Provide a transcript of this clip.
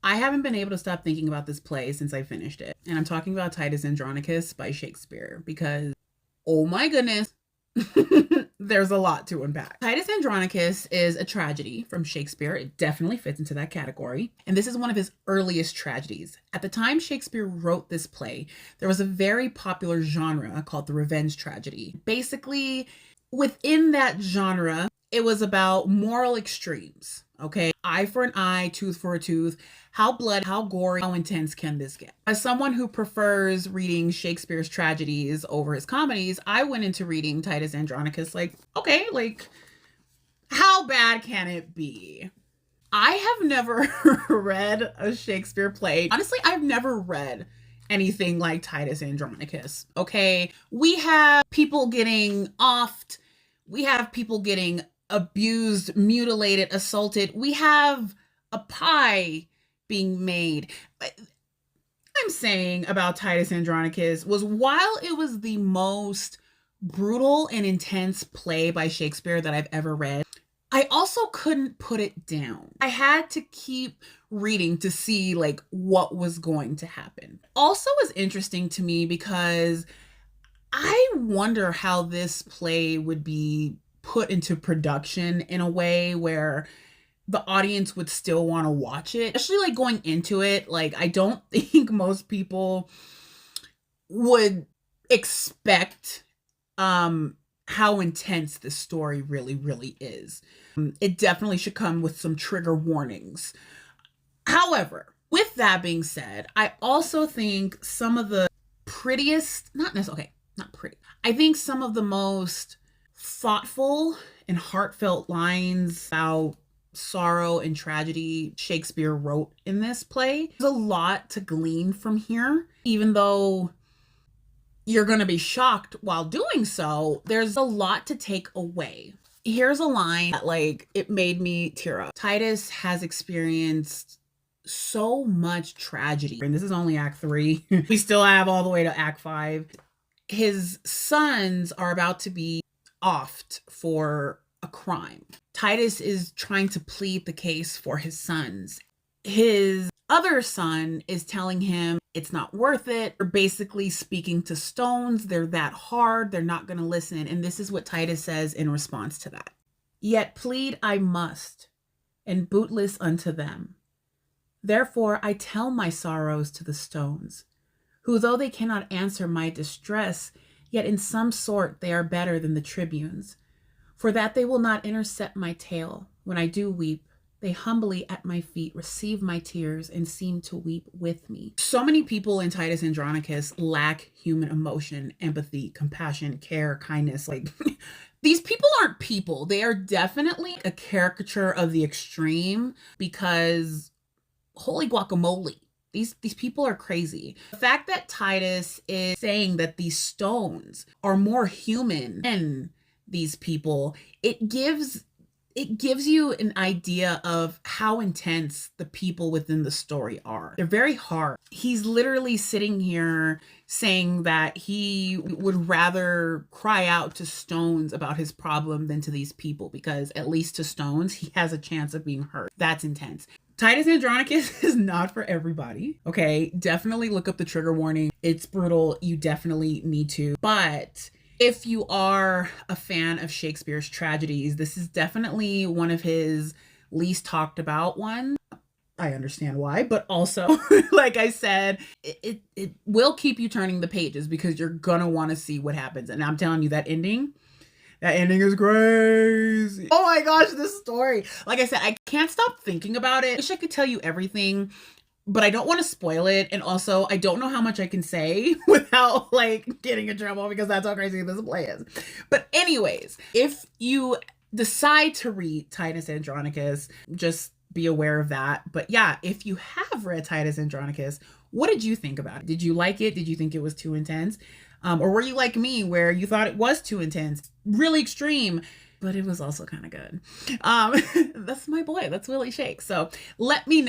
I haven't been able to stop thinking about this play since I finished it. And I'm talking about Titus Andronicus by Shakespeare because, oh my goodness, there's a lot to unpack. Titus Andronicus is a tragedy from Shakespeare. It definitely fits into that category. And this is one of his earliest tragedies. At the time Shakespeare wrote this play, there was a very popular genre called the revenge tragedy. Basically, within that genre, it was about moral extremes. Okay, eye for an eye, tooth for a tooth. How bloody, how gory, how intense can this get? As someone who prefers reading Shakespeare's tragedies over his comedies, I went into reading Titus Andronicus like, okay, like, how bad can it be? I have never read a Shakespeare play. Honestly, I've never read anything like Titus Andronicus, okay? We have people getting offed. We have people getting abused, mutilated, assaulted. We have a pie being made. I'm saying about Titus Andronicus was, while it was the most brutal and intense play by Shakespeare that I've ever read, I also couldn't put it down. I had to keep reading to see like what was going to happen. Also was interesting to me because I wonder how this play would be put into production in a way where the audience would still want to watch it. Especially like going into it, like I don't think most people would expect how intense this story really is. It definitely should come with some trigger warnings. However, with that being said, I also think some of the prettiest, not necessarily, okay, not pretty. I think some of the most thoughtful and heartfelt lines about sorrow and tragedy Shakespeare wrote in this play. There's a lot to glean from here, even though you're going to be shocked while doing so. There's a lot to take away. Here's a line that like it made me tear up. Titus has experienced so much tragedy, and this is only Act 3. We still have all the way to Act 5. His sons are about to be offed for a crime. Titus is trying to plead the case for his sons. His other son is telling him it's not worth it. They're basically speaking to stones. They're that hard. They're not going to listen. And this is what Titus says in response to that. Yet plead I must, and bootless unto them. Therefore I tell my sorrows to the stones, who though they cannot answer my distress, yet in some sort they are better than the tribunes. For that they will not intercept my tale. When I do weep, they humbly at my feet receive my tears and seem to weep with me. So many people in Titus Andronicus lack human emotion, empathy, compassion, care, kindness. Like, these people aren't people. They are definitely a caricature of the extreme because, holy guacamole, these people are crazy. The fact that Titus is saying that these stones are more human than these people, it gives you an idea of how intense the people within the story are. They're very hard. He's literally sitting here saying that he would rather cry out to stones about his problem than to these people, because at least to stones, he has a chance of being hurt. That's intense. Titus Andronicus is not for everybody. Okay, definitely look up the trigger warning. It's brutal. You definitely need to. But if you are a fan of Shakespeare's tragedies, this is definitely one of his least talked about ones. I understand why, but also, like I said, it will keep you turning the pages because you're gonna want to see what happens. And I'm telling you, that ending is crazy. Oh my gosh, this story. Like I said, I can't stop thinking about it. I wish I could tell you everything, but I don't want to spoil it. And also, I don't know how much I can say without like getting in trouble because that's how crazy this play is. But anyways, if you decide to read Titus Andronicus, just be aware of that. But yeah, if you have read Titus Andronicus, what did you think about it? Did you like it? Did you think it was too intense? Or were you like me where you thought it was too intense, really extreme, but it was also kind of good? That's my boy. That's Willie Shake. So let me know.